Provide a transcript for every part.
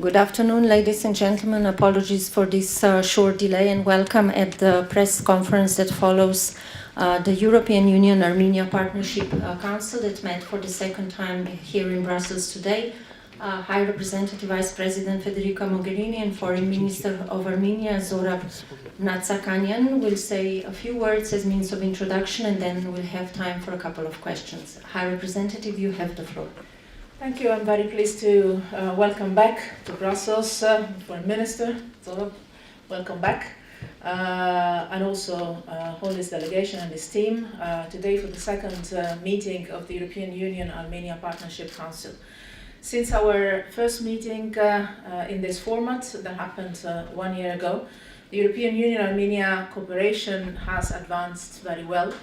Good afternoon, ladies and gentlemen. Apologies for this short delay and welcome at the press conference that follows the European Union-Armenia Partnership Council that met for the second time here in Brussels today. High Representative Vice President Federica Mogherini and Foreign Minister of Armenia Zorab Natsakanyan will say a few words as means of introduction and then we'll have time for a couple of questions. High Representative, you have the floor. Thank you. I'm very pleased to welcome back to Brussels Foreign Minister Zorab. Welcome back. And also all this delegation and this team today for the second meeting of the European Union-Armenia Partnership Council. Since our first meeting in this format that happened 1 year ago, the European Union-Armenia cooperation has advanced very well,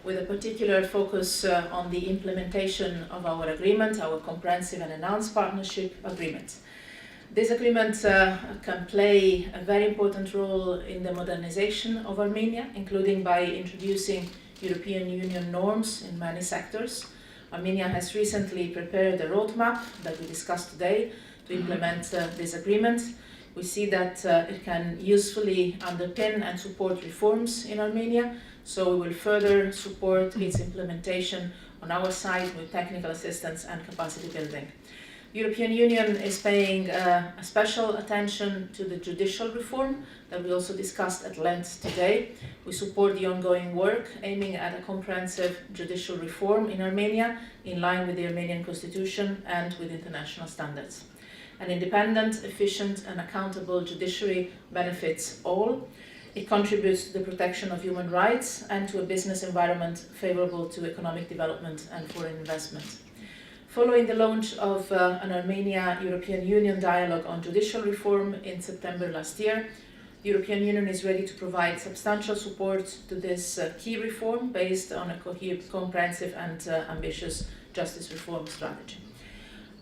with a particular focus on the implementation of our agreement, our comprehensive and enhanced partnership agreement. This agreement can play a very important role in the modernization of Armenia, including by introducing European Union norms in many sectors. Armenia has recently prepared a roadmap that we discussed today to implement this agreement. We see that it can usefully underpin and support reforms in Armenia, so we will further support its implementation on our side with technical assistance and capacity building. The European Union is paying a special attention to the judicial reform that we also discussed at length today. We support the ongoing work aiming at a comprehensive judicial reform in Armenia in line with the Armenian constitution and with international standards. An independent, efficient and accountable judiciary benefits all. It contributes to the protection of human rights and to a business environment favorable to economic development and foreign investment. Following the launch of an Armenia-European Union dialogue on judicial reform in September last year, the European Union is ready to provide substantial support to this key reform based on a comprehensive and ambitious justice reform strategy.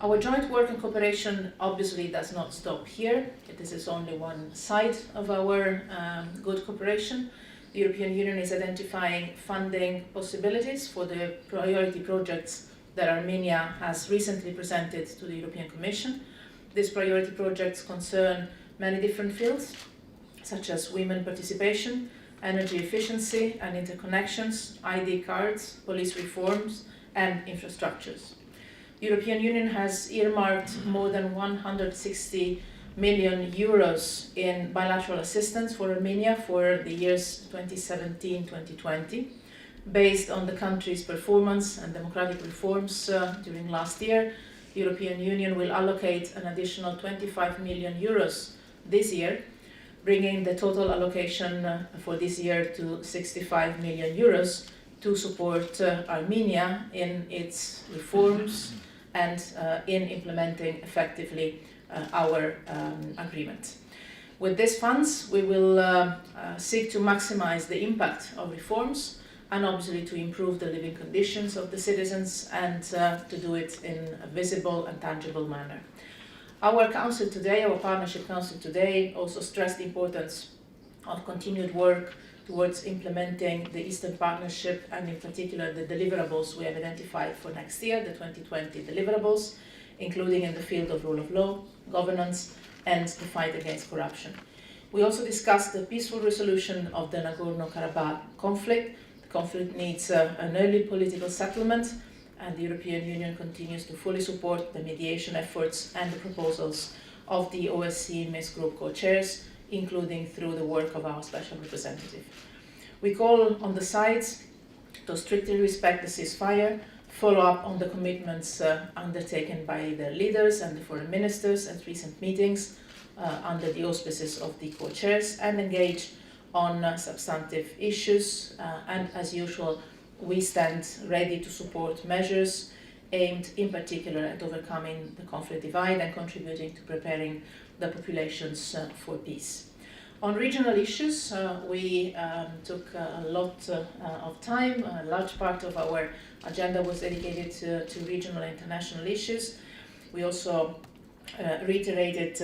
Our joint work and cooperation obviously does not stop here. This is only one side of our good cooperation. The European Union is identifying funding possibilities for the priority projects that Armenia has recently presented to the European Commission. These priority projects concern many different fields, such as women participation, energy efficiency and interconnections, ID cards, police reforms, and infrastructures. The European Union has earmarked more than 160 million euros in bilateral assistance for Armenia for the years 2017-2020. Based on the country's performance and democratic reforms during last year, the European Union will allocate an additional 25 million euros this year, bringing the total allocation for this year to 65 million euros to support Armenia in its reforms and in implementing effectively our agreement. With these funds, we will seek to maximize the impact of reforms and obviously to improve the living conditions of the citizens and to do it in a visible and tangible manner. Our council today, our partnership council today, also stressed the importance of continued work towards implementing the Eastern Partnership and in particular the deliverables we have identified for next year, the 2020 deliverables, including in the field of rule of law, governance and the fight against corruption. We also discussed the peaceful resolution of the Nagorno-Karabakh conflict. The conflict needs an early political settlement and the European Union continues to fully support the mediation efforts and the proposals of the OSCE Minsk Group co-chairs, including through the work of our special representative. We call on the sides to strictly respect the ceasefire, follow up on the commitments undertaken by their leaders and the foreign ministers at recent meetings under the auspices of the co-chairs, and engage on substantive issues. And as usual, we stand ready to support measures aimed in particular at overcoming the conflict divide and contributing to preparing the populations for peace. On regional issues, we took a lot of time. A large part of our agenda was dedicated to regional and international issues. We also reiterated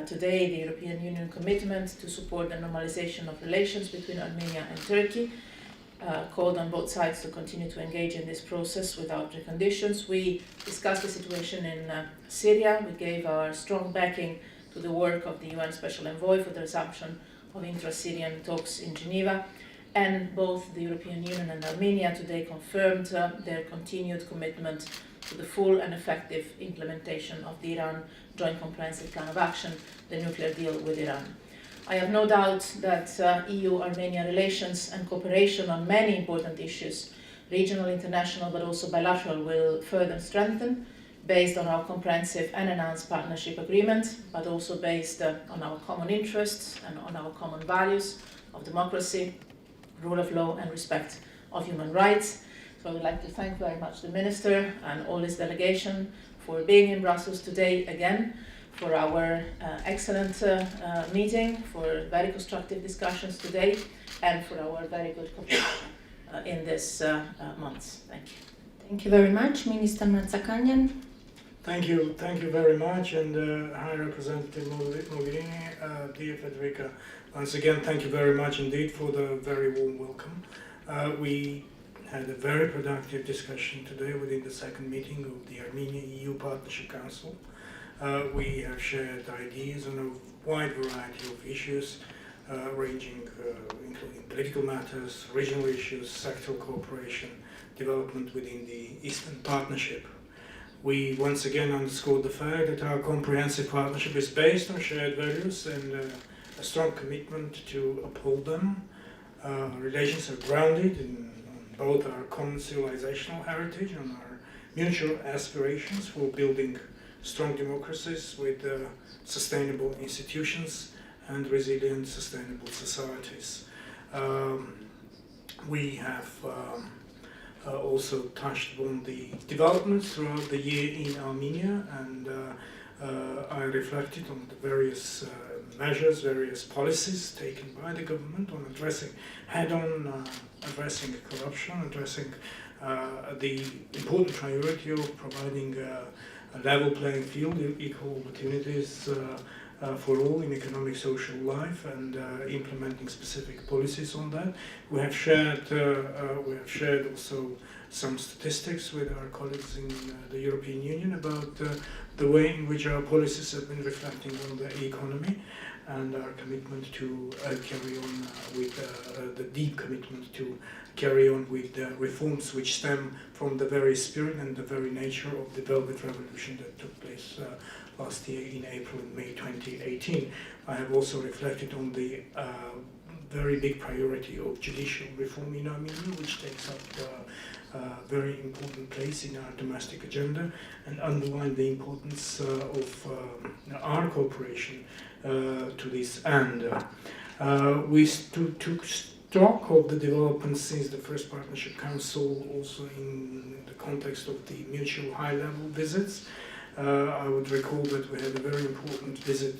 today the European Union commitment to support the normalization of relations between Armenia and Turkey, called on both sides to continue to engage in this process without preconditions. We discussed the situation in Syria. We gave our strong backing to the work of the UN Special Envoy for the resumption of intra-Syrian talks in Geneva. And both the European Union and Armenia today confirmed their continued commitment to the full and effective implementation of the Iran Joint Comprehensive Plan of Action, the nuclear deal with Iran. I have no doubt that EU-Armenia relations and cooperation on many important issues, regional, international, but also bilateral, will further strengthen based on our comprehensive and enhanced partnership agreement, but also based on our common interests and on our common values of democracy, rule of law and respect of human rights. So I would like to thank very much the Minister and all his delegation for being in Brussels today again, for our excellent meeting, for very constructive discussions today, and for our very good cooperation in this months. Thank you. Thank you very much, Minister Matsakanyan. Thank you very much, and High Representative Mogherini, dear Federica, once again, thank you very much indeed for the very warm welcome. We had a very productive discussion today within the second meeting of the Armenia-EU Partnership Council. We have shared ideas on a wide variety of issues, ranging including political matters, regional issues, sectoral cooperation, development within the Eastern Partnership. We once again underscored the fact that our comprehensive partnership is based on shared values and a strong commitment to uphold them. Relations are grounded in both our common civilizational heritage and our mutual aspirations for building strong democracies with sustainable institutions and resilient, sustainable societies. We have also touched on the developments throughout the year in Armenia, and I reflected on the various measures, various policies taken by the government on addressing head-on, addressing corruption, addressing the important priority of providing a level playing field, equal opportunities for all in economic, social life, and implementing specific policies on that. We have shared also some statistics with our colleagues in the European Union about the way in which our policies have been reflecting on the economy, and our commitment to carry on with the deep commitment to carry on with the reforms which stem from the very spirit and the very nature of the Velvet Revolution that took place last year in April and May 2018. I have also reflected on the very big priority of judicial reform in Armenia, which takes up a very important place in our domestic agenda, and underlined the importance of our cooperation to this end. We took stock of the developments since the first Partnership Council, also in the context of the mutual high-level visits. I would recall that we had a very important visit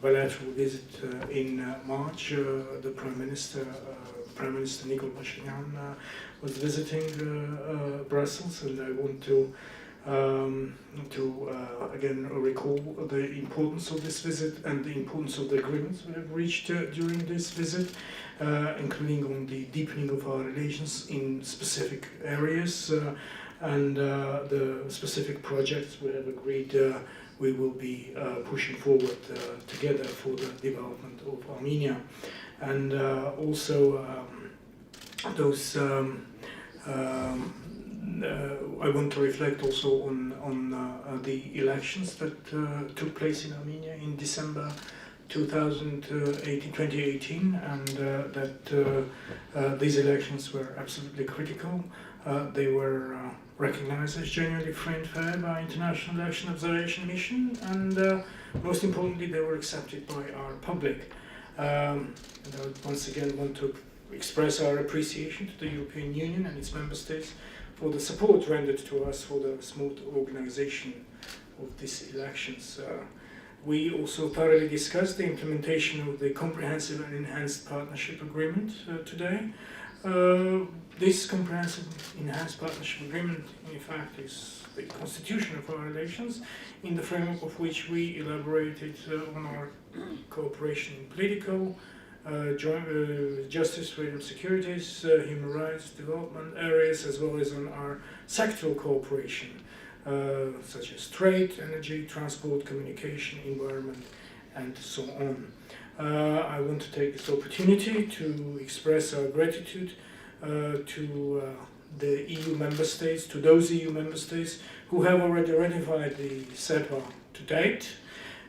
bilateral visit in March. The Prime Minister Nikol Pashinyan was visiting Brussels, and I want to again recall the importance of this visit and the importance of the agreements we have reached during this visit, including on the deepening of our relations in specific areas and the specific projects we have agreed we will be pushing forward together for the development of Armenia. And also those I want to reflect also on the elections that took place in Armenia in December 2018, and that these elections were absolutely critical. They were recognized as genuinely free and fair by International Election Observation Mission, and most importantly, they were accepted by our public. And I once again want to express our appreciation to the European Union and its member states for the support rendered to us for the smooth organization of these elections. We also thoroughly discussed the implementation of the Comprehensive and Enhanced Partnership Agreement today. This Comprehensive Enhanced Partnership Agreement, in fact, is the constitution of our relations, in the framework of which we elaborated on our cooperation in political, justice, freedom, securities, human rights, development areas, as well as on our sectoral cooperation. such as trade, energy, transport, communication, environment, and so on. I want to take this opportunity to express our gratitude to the EU member states, to those EU member states who have already ratified the SEPA to date.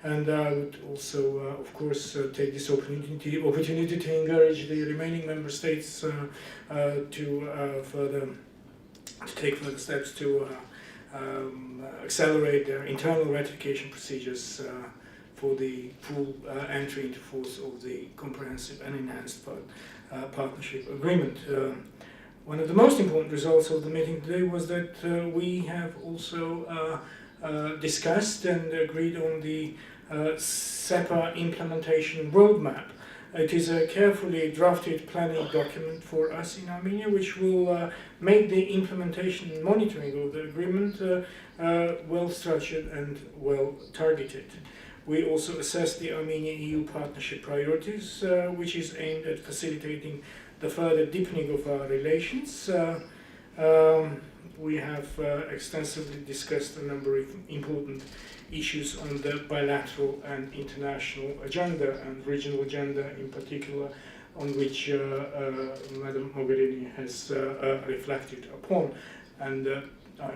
And I would also, of course, take this opportunity to encourage the remaining member states to take further steps to accelerate their internal ratification procedures for the full entry into force of the comprehensive and enhanced partnership agreement. One of the most important results of the meeting today was that we have also discussed and agreed on the SEPA implementation roadmap. It is a carefully drafted planning document for us in Armenia, which will make the implementation and monitoring of the agreement well structured and well targeted. We also assessed the Armenia-EU partnership priorities, which is aimed at facilitating the further deepening of our relations. We have extensively discussed a number of important issues on the bilateral and international agenda and regional agenda in particular, on which Madam Mogherini has reflected upon, and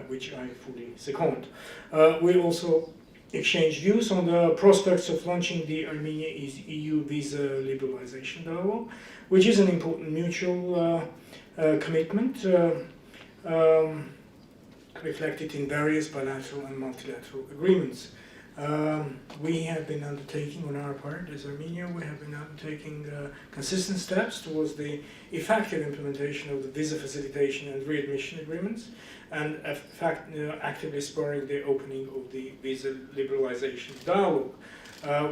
which I fully second. We also exchanged views on the prospects of launching the Armenia-EU visa liberalization dialogue, which is an important mutual commitment reflected in various bilateral and multilateral agreements. We have been undertaking on our part as Armenia, we have been undertaking consistent steps towards the effective implementation of the visa facilitation and readmission agreements, and actively spurring the opening of the visa liberalization dialogue.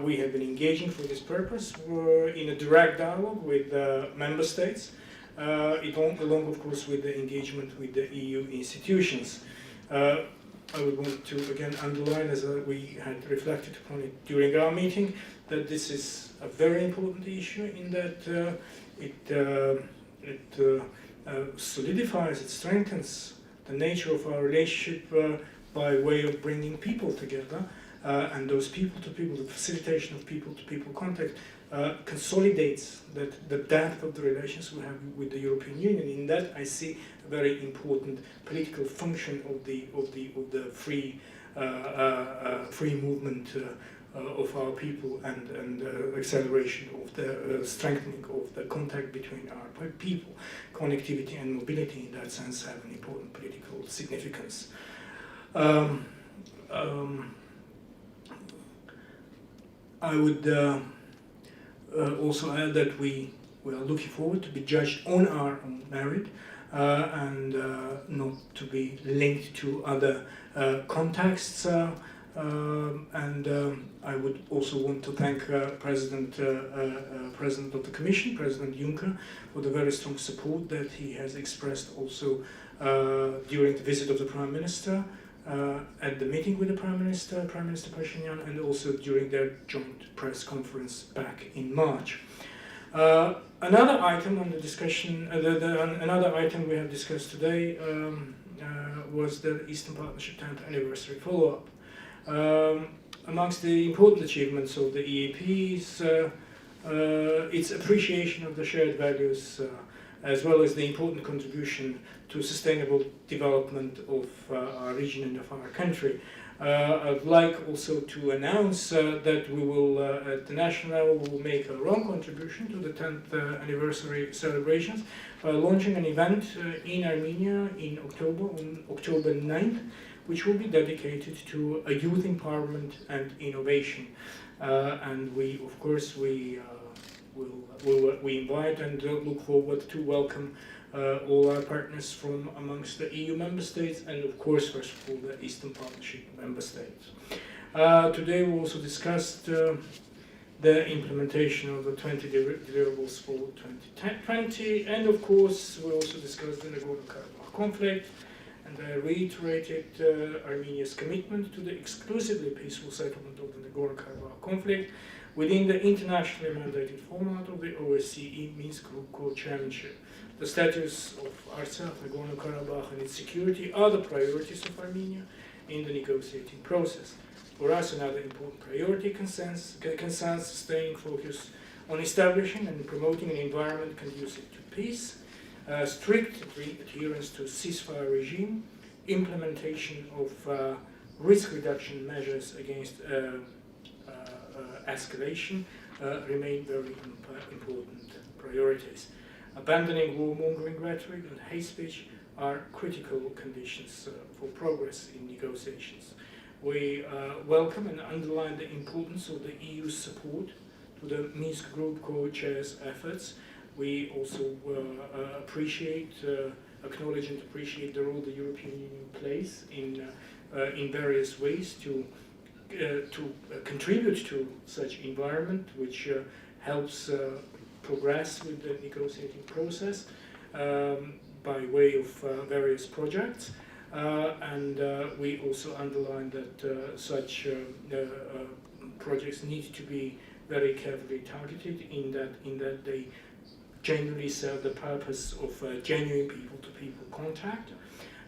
We have been engaging for this purpose in a direct dialogue with member states, along of course with the engagement with the EU institutions. I would want to again underline, as we had reflected upon it during our meeting, that this is a very important issue in that it solidifies, it strengthens the nature of our relationship by way of bringing people together, and those people-to-people, the facilitation of people-to-people contact consolidates the depth of the relations we have with the European Union. In that, I see a very important political function of the free movement of our people and acceleration of the strengthening of the contact between our people. Connectivity and mobility, in that sense, have an important political significance. I would also add that we are looking forward to be judged on our own merit and not to be linked to other contexts. And I would also want to thank President of the Commission, President Juncker, for the very strong support that he has expressed also during the visit of the Prime Minister, at the meeting with the Prime Minister Pashinyan, and also during their joint press conference back in March. Another item on the discussion, another item we have discussed today was the Eastern Partnership 10th anniversary follow-up. Amongst the important achievements of the EAPs, its appreciation of the shared values, as well as the important contribution to sustainable development of our region and of our country. I'd like also to announce that we will, at the national level, we will make our own contribution to the 10th anniversary celebrations by launching an event in Armenia in October, on October 9th, which will be dedicated to a youth empowerment and innovation. And we, of course, we invite and look forward to welcome all our partners from amongst the EU member states and, of course, first of all, the Eastern Partnership member states. Today we also discussed the implementation of the 20 deliverables for 2020, and of course we also discussed the Nagorno-Karabakh conflict, and I reiterated Armenia's commitment to the exclusively peaceful settlement of the Nagorno-Karabakh conflict within the internationally mandated format of the OSCE Minsk Group Co-Chairmanship. The status of Artsakh, Nagorno-Karabakh and its security are the priorities of Armenia, in the negotiating process. For us, another important priority concerns staying focused on establishing and promoting an environment conducive to peace, strict adherence to a ceasefire regime, implementation of risk reduction measures against escalation remain very important priorities. Abandoning warmongering rhetoric and hate speech are critical conditions for progress in negotiations. We welcome and underline the importance of the EU's support to the Minsk Group co-chairs' efforts. We also acknowledge and appreciate the role the European Union plays in various ways to contribute to such environment, which helps progress with the negotiating process by way of various projects. And we also underline that such projects need to be very carefully targeted in that they genuinely serve the purpose of genuine people-to-people contact.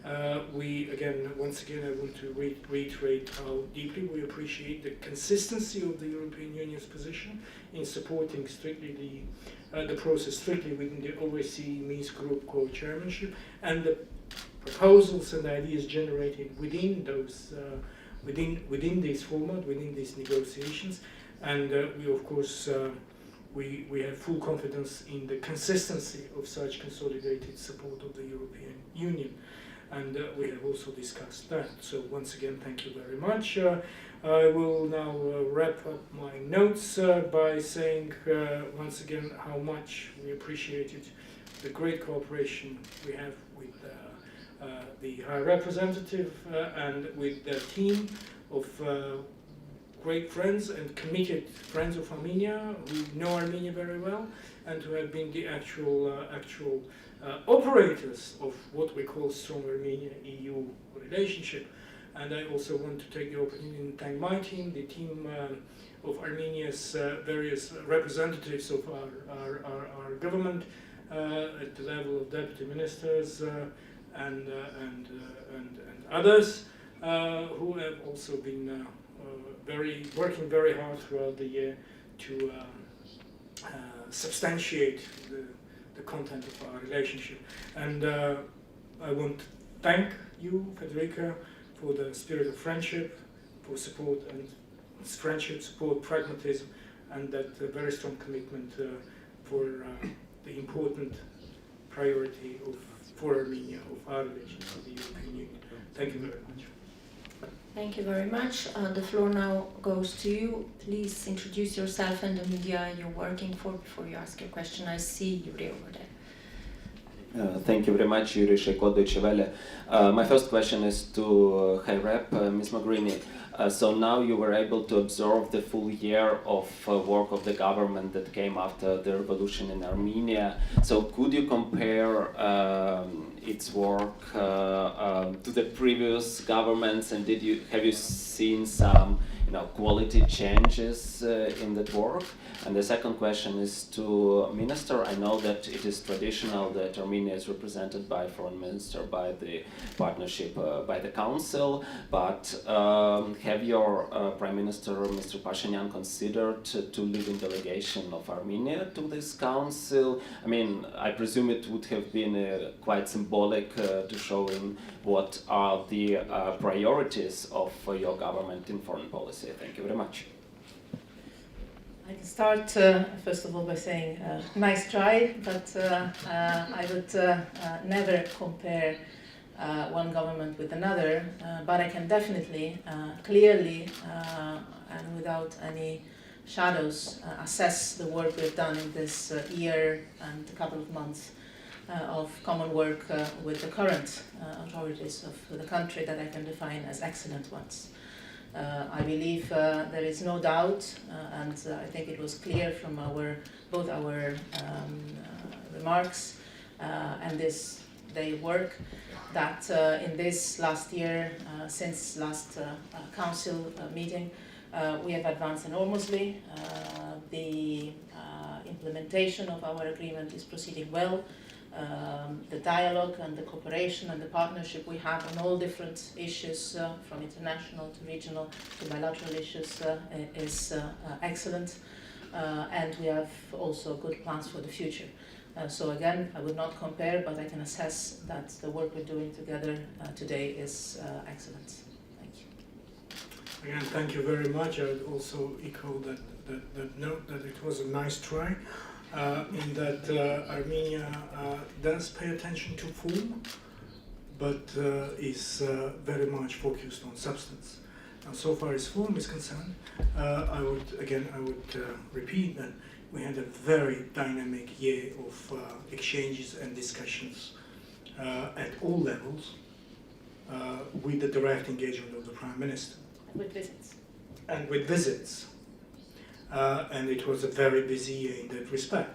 Once again, I want to reiterate how deeply we appreciate the consistency of the European Union's position in supporting strictly the process strictly within the OSCE Minsk Group co-chairmanship, and the proposals and ideas generated within those within this format, within these negotiations, and we of course we have full confidence in the consistency of such consolidated support of the European Union, and we have also discussed that. So once again, thank you very much. I will now wrap up my notes by saying once again how much we appreciated the great cooperation we have with the High Representative and with the team of great friends and committed friends of Armenia who know Armenia very well and who have been the actual operators of what we call strong Armenia-EU relationship. And I also want to take the opportunity and thank my team, the team of Armenia's various representatives of our government at the level of deputy ministers and others who have also been working very hard throughout the year to substantiate the content of our relationship. And I want to thank you, Federica, for the spirit of friendship, for support and friendship, support, pragmatism, and that very strong commitment for the important priority for Armenia of our relations with the European Union. Thank you very much. Thank you very much. The floor now goes to you. Please introduce yourself and the media you're working for before you ask your question. I see Yuri over there. Thank you very much, Yuri Sheko, Deutsche Welle. My first question is to High Rep, Ms. Mogherini. So now you were able to observe the full year of work of the government that came after the revolution in Armenia. So could you compare its work to the previous governments, and have you seen some quality changes in that work? And the second question is to Minister. I know that it is traditional that Armenia is represented by Foreign Minister, by the partnership, by the Council, but have your Prime Minister, Mr. Pashinyan, considered to lead in delegation of Armenia to this Council? I mean, I presume it would have been quite symbolic to showing what are the priorities of your government in foreign policy. Thank you very much. I can start first of all by saying nice try, but I would never compare one government with another, but I can definitely clearly and without any shadows assess the work we've done in this year and a couple of months of common work with the current authorities of the country that I can define as excellent ones. I believe there is no doubt, and I think it was clear from both our remarks and this day work, that in this last year, since last council meeting, we have advanced enormously. The implementation of our agreement is proceeding well. the dialogue and the cooperation and the partnership we have on all different issues, from international to regional to bilateral issues, is excellent. And we have also good plans for the future. So again, I would not compare, but I can assess that the work we're doing together today is excellent. Thank you. Again, thank you very much. I would also echo that note that it was a nice try, in that Armenia does pay attention to form, but is very much focused on substance. And so far as form is concerned, I would repeat that we had a very dynamic year of exchanges and discussions at all levels, with the direct engagement of the Prime Minister. With visits. And with visits. And it was a very busy year in that respect.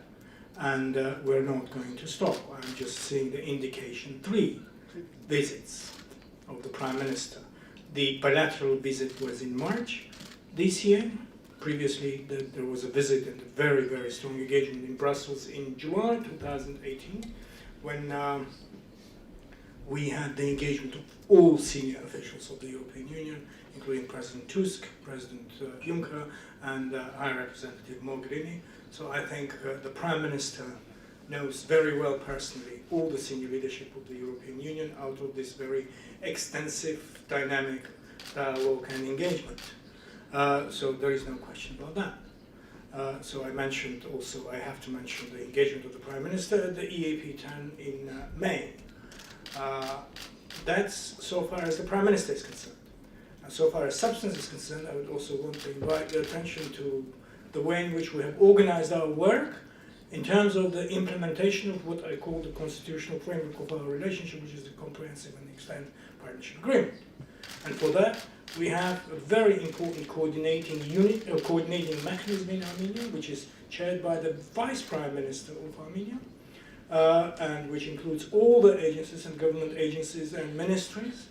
And we're not going to stop. I'm just seeing the indication 3 visits of the Prime Minister. The bilateral visit was in March this year. Previously, there was a visit and a very, very strong engagement in Brussels in July 2018, when we had the engagement of all senior officials of the European Union, including President Tusk, President Juncker, and High Representative Mogherini. So I think the Prime Minister knows very well personally all the senior leadership of the European Union out of this very extensive, dynamic dialogue and engagement. So there is no question about that. So I mentioned also, I have to mention the engagement of the Prime Minister at the EAP 10 in May. That's so far as the Prime Minister is concerned. And so far as substance is concerned, I would also want to invite your attention to the way in which we have organized our work in terms of the implementation of what I call the constitutional framework of our relationship, which is the Comprehensive and Extended Partnership Agreement. And for that, we have a very important coordinating unit, coordinating mechanism in Armenia, which is chaired by the Vice Prime Minister of Armenia, and which includes all the agencies and government agencies and ministries,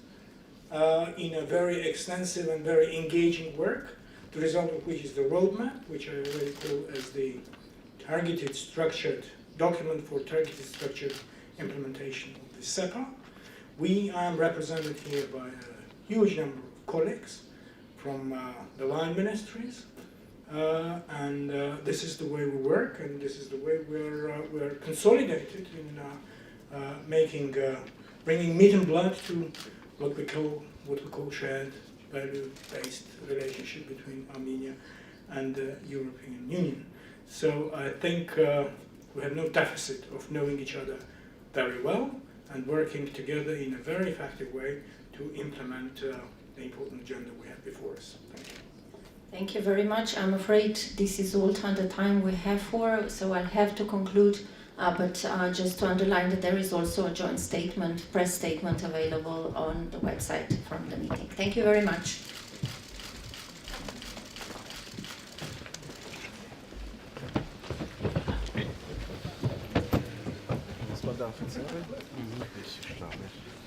in a very extensive and very engaging work, the result of which is the roadmap, which I already call as the targeted structured document for targeted structured implementation of the SEPA. We are represented here by a huge number of colleagues from the line ministries, and this is the way we work, and this is the way we're consolidated in bringing meat and blood to what we call shared value-based relationship between Armenia and the European Union. So I think we have no deficit of knowing each other very well and working together in a very effective way to implement the important agenda we have before us. Thank you. Thank you very much. I'm afraid this is all the time we have for, so I'll have to conclude. But just to underline that there is also a joint statement, press statement available on the website from the meeting. Thank you very much. Das war da offiziell? Richtig, glaube ich.